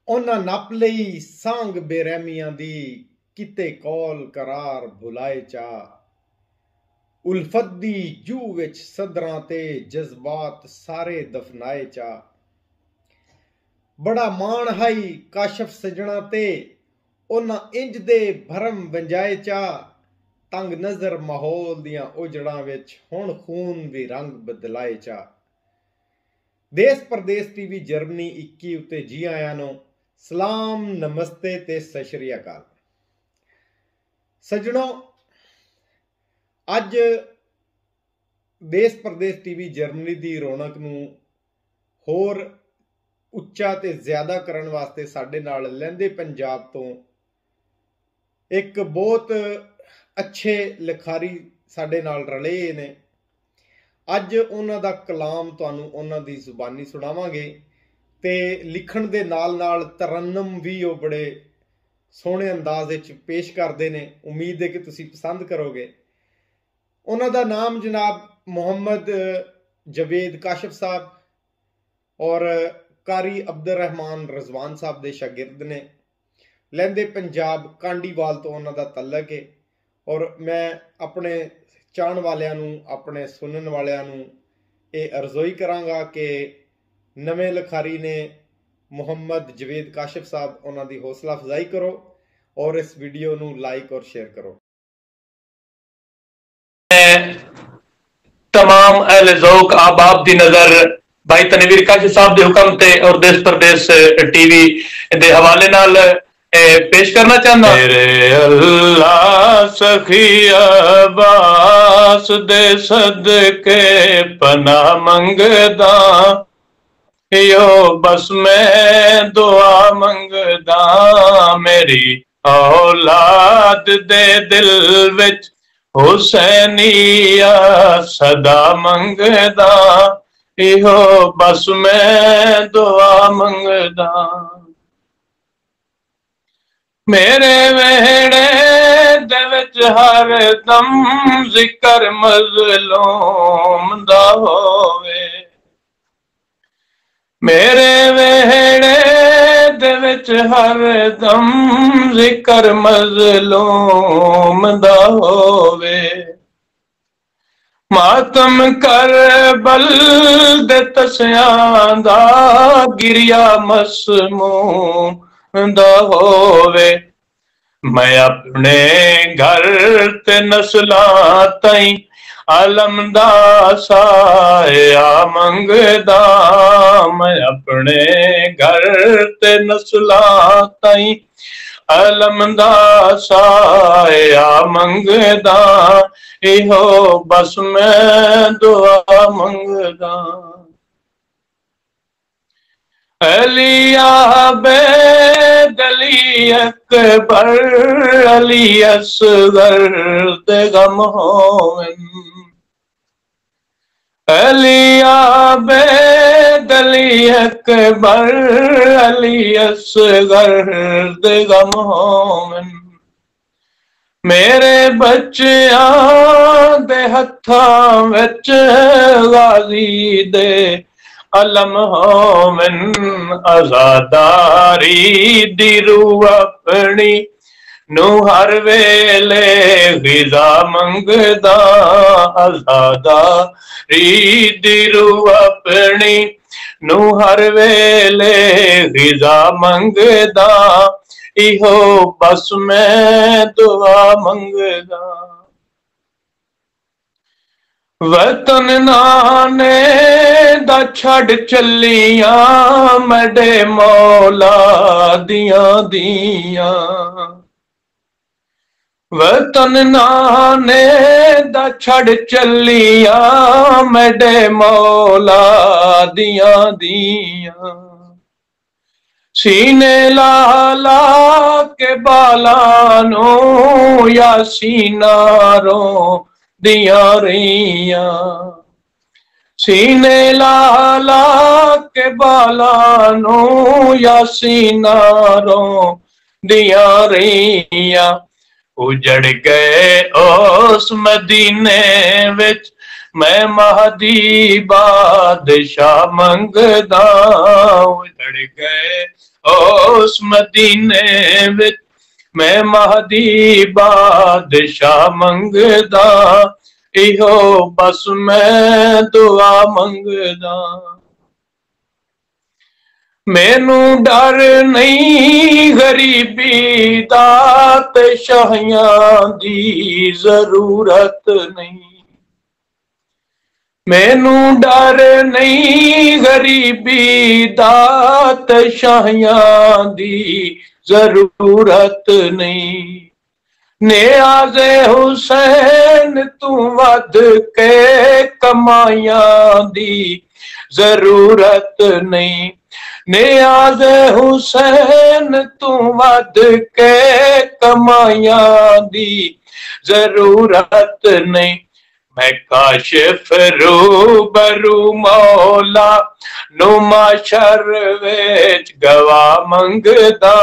ਉਹਨਾਂ ਨੱਪ ਲਈ ਸਾਂਗ ਬੇਰਹਿਮੀਆਂ ਦੀ, ਕਿਤੇ ਕੌਲ ਕਰਾਰ ਭੁਲਾਏ ਚਾ। ਉਲਫਤ ਦੀ ਜੂ ਵਿੱਚ ਸਦਰਾਂ ਤੇ ਜਜ਼ਬਾਤ ਸਾਰੇ ਦਫਨਾਏ ਚਾ। ਬੜਾ ਮਾਣ ਹਾਈ ਕਾਸ਼ਫ ਸਜਣਾ ਤੇ, ਉਹਨਾਂ ਇੰਜ ਦੇ ਭਰਮ ਵੰਜਾਏ ਚਾ। ਤੰਗ ਨਜ਼ਰ ਮਾਹੌਲ ਦੀਆਂ ਉਜੜਾਂ ਵਿੱਚ ਹੁਣ ਖੂਨ ਵੀ ਰੰਗ ਬਦਲਾਏ ਚਾ। ਦੇਸ ਪਰਦੇਸ ਟੀਵੀ ਜਰਮਨੀ 21 ਉੱਤੇ ਜੀ ਆਇਆਂ ਨੂੰ ਸਲਾਮ, ਨਮਸਤੇ ਤੇ ਸਤਿ ਸ਼੍ਰੀ ਅਕਾਲ। ਸੱਜਣੋ, ਅੱਜ ਦੇਸ ਪਰਦੇਸ ਟੀਵੀ ਜਰਮਨੀ ਦੀ ਰੌਣਕ ਨੂੰ ਹੋਰ ਉੱਚਾ ਤੇ ਜ਼ਿਆਦਾ ਕਰਨ ਵਾਸਤੇ ਸਾਡੇ ਨਾਲ ਲਹਿੰਦੇ ਪੰਜਾਬ ਤੋਂ ਇੱਕ ਬਹੁਤ ਅੱਛੇ ਲਿਖਾਰੀ ਸਾਡੇ ਨਾਲ ਰਲੇ ਨੇ। ਅੱਜ ਉਹਨਾਂ ਦਾ ਕਲਾਮ ਤੁਹਾਨੂੰ ਉਹਨਾਂ ਦੀ ਜ਼ੁਬਾਨੀ ਸੁਣਾਵਾਂਗੇ ਤੇ ਲਿਖਣ ਦੇ ਨਾਲ ਨਾਲ ਤਰਨਮ ਵੀ ਉਹ ਬੜੇ ਸੋਹਣੇ ਅੰਦਾਜ਼ ਵਿੱਚ ਪੇਸ਼ ਕਰਦੇ ਨੇ। ਉਮੀਦ ਹੈ ਕਿ ਤੁਸੀਂ ਪਸੰਦ ਕਰੋਗੇ। ਉਹਨਾਂ ਦਾ ਨਾਮ ਜਨਾਬ ਮੁਹੰਮਦ ਜਵੇਦ ਕਾਸ਼ਫ ਸਾਹਿਬ ਔਰ कारी अब्दुल रहमान रजवान साहब के शागिर्द ने। लहंदे पंजाब कांडीवाल तो उन्हों का तलक है और मैं अपने चाहण वालियां नूं, अपने सुनन वालियां नूं ये अर्ज़ोई करांगा कि नवे लिखारी ने मुहम्मद जवेद काशिफ साहब उन्हों की हौसला अफजाई करो और इस वीडियो नूं लाइक और शेयर करो। तमाम अहले ज़ौक़ आबाब दी नज़र भाई तनवीर काशिफ साहब के हुक्म ते और देश परदेस टीवी दे हवाले नाल पेश करना चाहना। मेरे अल्लाह सखी अब्बास दे सदके पनाह मंगदा, यो बस मैं दुआ मंगदा। मेरी औलाद दे दिल विच हुसैनिया सदा मंगदा, इहो बस मैं दुआ मंगदा। मेरे वेड़े दे विच हर दम जिक्र मज़लूम दा होवे। मेरे वेड़े दे विच हर दम जिक्र मज़लूम दा होवे। मातम कर बल दे तस्यां दा गिरिया मसमूम दा होवे। मैं अपने घर ते नस्लां ताईं आलम दा साया मंगदा। मैं अपने घर ते नस्लां ताईं आलम दा साया मंगदा, इहो बस मैं दुआ मंगदा। अलिया बेदली अकबर अली असगर दे गम होवन। अलिया बेदली अकबर अली असगर दे गम होवन। मेरे बच्चियां दे हत्थां विच गाजी दे अलम होवन। आजादारी दी रूह अपनी नू हर वेले गिज़ा मंगदा। आजादारी दी रूह अपनी नू हर वेले गिज़ा मंगदा, इहो बस मैं दुआ मंगदा। वतन नाने दा छड़ चलियां मडे मौला दियां दियां। वतन नाने दा छड़ चलियां मडे मौला दियां दियां। सीने ला ला के बालानो या सीनारो दिया रैया। सीने ला ला के बालानो या सीनारो दिया रैया। उजड़ गए उस मदीने विच मैं महदी बादशाह मंगदा लड़ गए उस मदीने विच मैं महदी बादशाह मंगदा इहो बस मैं दुआ मंगदा मैनू डर नहीं गरीबी दा ते शाहियां दी जरूरत नहीं मैनू डर नहीं गरीबी दा ते शाहियां दी जरूरत नहीं नियाज़े हुसैन तू वध के कमाइयां दी जरूरत नहीं नियाज़े हुसैन तू वध के कमाइयां दी जरूरत नहीं मैं काशिफ रूबरू मौला नुमा शर विच गवाह मंगदा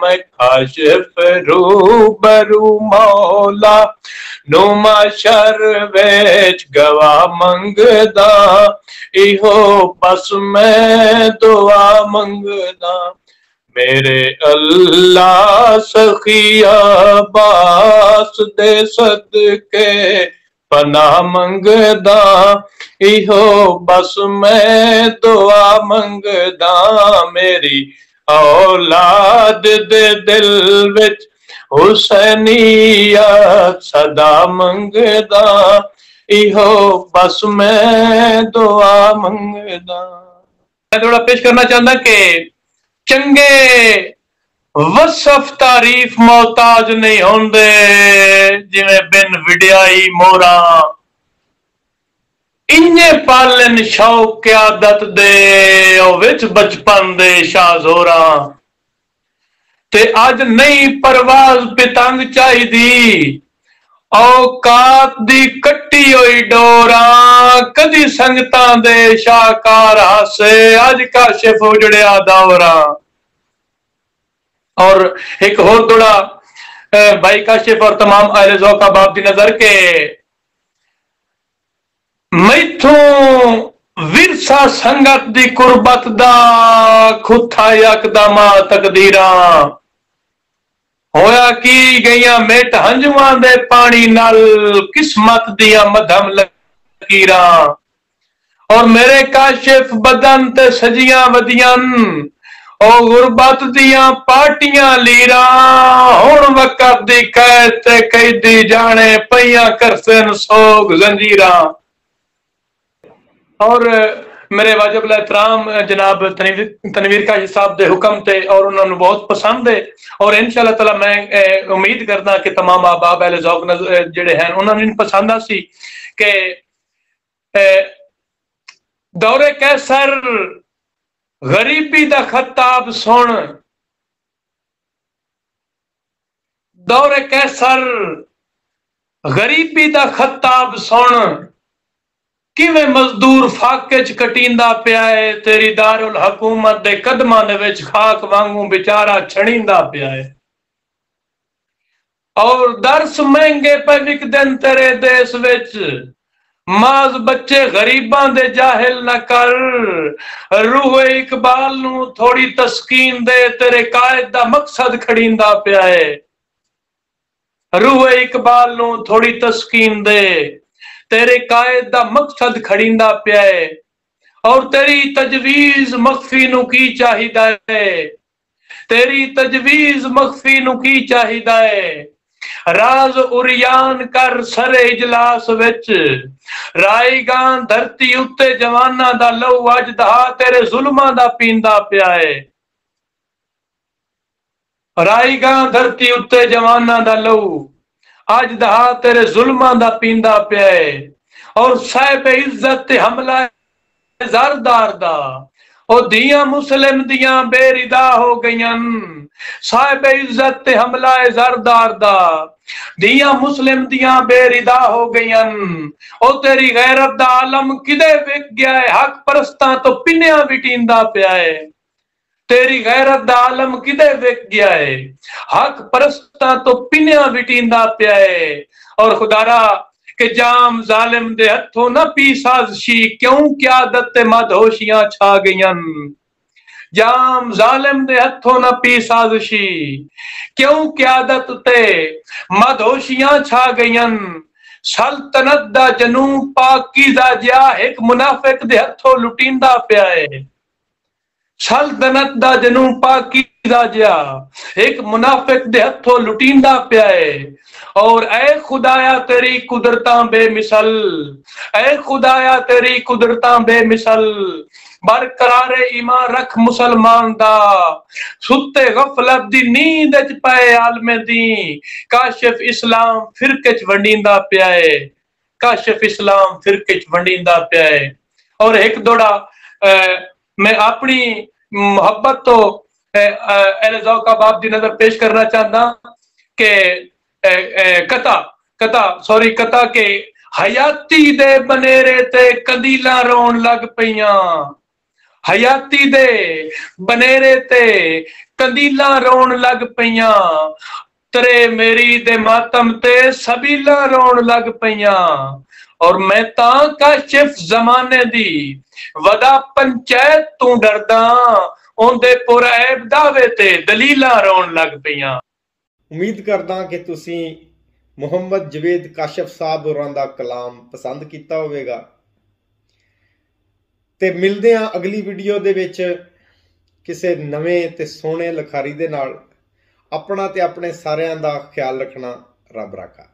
मैं काशिफ रूबरू मौला नुमा शर विच गवाह मंगदा इहो बस मैं दुआ मंगदा मेरे अल्लाह सखिया बास दे सदके पनाह मंगदा इहो बस मैं दुआ मंगदा मेरी औलाद दे दिल विच हुसैनियत सदा मंगदा इहो बस मैं दुआ मंगदा। मैं थोड़ा पेश करना चाहता कि चंगे वसफ तारीफ मोहताज नहीं होंदे जिवें बिन विडियाई मोरा इन्ने पालन शौक क्यादत दे विच बचपन दे शाहजोरा ते अज नहीं परवाज पितंग चाहिदी औकात दी कट्टी होई डोरा कदी संगतां दे शाहकार हासे अज काशिफ उजड़िया दौरा। और एक और थोड़ा भाई काशिफ और तमाम अहले ज़ौक़ अहबाब दी नजर के मैथों विरसा संगत दी कुर्बत दा खुथा यकदमा तकदीरा होया की गईया मेट हंजुआं दे पानी नाल किस्मत दिया मधम लकीरा और मेरे काशिफ बदन ते सजियां वदियन ओ गुरबत दियां पार्टियां लीरा हुण वक़्त दी कैद ते कैदी जाने पईयां करसन सोग जंजीरा। और मेरे वाजिब एहतराम जनाब तनवीर काशी साहब दे हुक्म थे और उन्होंने बहुत पसंद है और इंशाअल्लाह ताला मैं उम्मीद करदा कि तमाम अहबाब अहले ज़ौक़ जिहड़े हैं उन्होंने पसंद आसी कि दौरे कैसर गरीबी दा खताब सुन दौरे कैसर गरीबी दा खताब सुन किवें मजदूर फाके च कटींदा पिया है तेरी दारुल हुकूमत दे कदमां दे विच खाक वांगू बेचारा छड़ींदा पिया है और दर्स महंगे पे विकदन तेरे देश विच माज बच्चे गरीबां दे जाहिल न कर रूह इकबाल नू थोड़ी तस्कीन दे तेरे कायद दा मकसद खड़ींदा पिया है रूह इकबाल नू थोड़ी तस्कीन दे तेरे कायद दा मकसद खड़ींदा पिया है और तेरी तजवीज मख्फी नू की चाहिदा है तेरी तजवीज मख्फी नू की चाहिदा है राज उरियान कर सरे इजलास विच राईगां धरती उत्ते जवाना दा लहू अज दहा तेरे जुल्मां दा पींदा पिया है राईगां धरती उत्ते जवाना दा लहू अज दहा तेरे जुल्मां दा पींदा पिया है और साहिब इज्जत हमला ज़रदार दा ओ दियां मुस्लिम दियां बेरिदा हो गईयां साहिब इज्जत हमला ज़रदार दा दियां मुस्लिम दियां बेरिदा हो गईयां ओ तेरी गैरत दा आलम किदे विक गया है हक परस्तां तो पिन्या विटींदा पिया है तेरी गैरत दा आलम किदे विक गया है हक परस्तां तो पिन्या विटींदा पिया है और खुदारा कि जाम जालिम दे हथों ना पी साजिशी क्यों क्यादत ते मदहोशियां छा गईयां जाम जालिम दे हथों ना पी साजिशी क्यों क्यादत ते मदहोशियां छा गईयां सल्तनत दा जनू पाकीज़ा जिया एक मुनाफिक दे हथों लुटींदा पिया है सल्तनत दा जनू पाकीज़ा जिया एक मुनाफिक दे हथों लुटींदा पिया है और ऐ खुदाया तेरी कुदरतां बेमिसल ऐ खुदाया तेरी कुदरतां बेमिसल बरकरार ईमान रख मुसलमान दा सुते गफलत दी नींद च पए आलमे दी काशिफ इस्लाम फिरके च वंडींदा पिया है काशिफ इस्लाम फिरके च वंडींदा पिया है और एक दोड़ा मैं अपनी मोहब्बत तो अहले ज़ौक़ बाप दी नजर पेश करना चाहता कि कता के हयाती दे बनेरे ते कंदीला रोन लग पईयां हयाती दे बनेरे ते कंदीला रोन लग पईयां तरे मेरी दे मातम ते सबीला रोन लग पईयां और मैं तां काशिफ जमाने दी वदा पंचायत तू डरदा ओंदे पुरऐब दावे ते दलीला रोन लग पईयां। उम्मीद करदा कि तुसी मुहम्मद जवेद काशिफ साहब होरां दा कलाम पसंद कीता होवेगा ते मिलदे हां अगली वीडियो दे विच किसे नवें ते सोहणे लिखारी दे नाल। अपना ते अपने सारियां दा ख्याल रखना। रब राखा।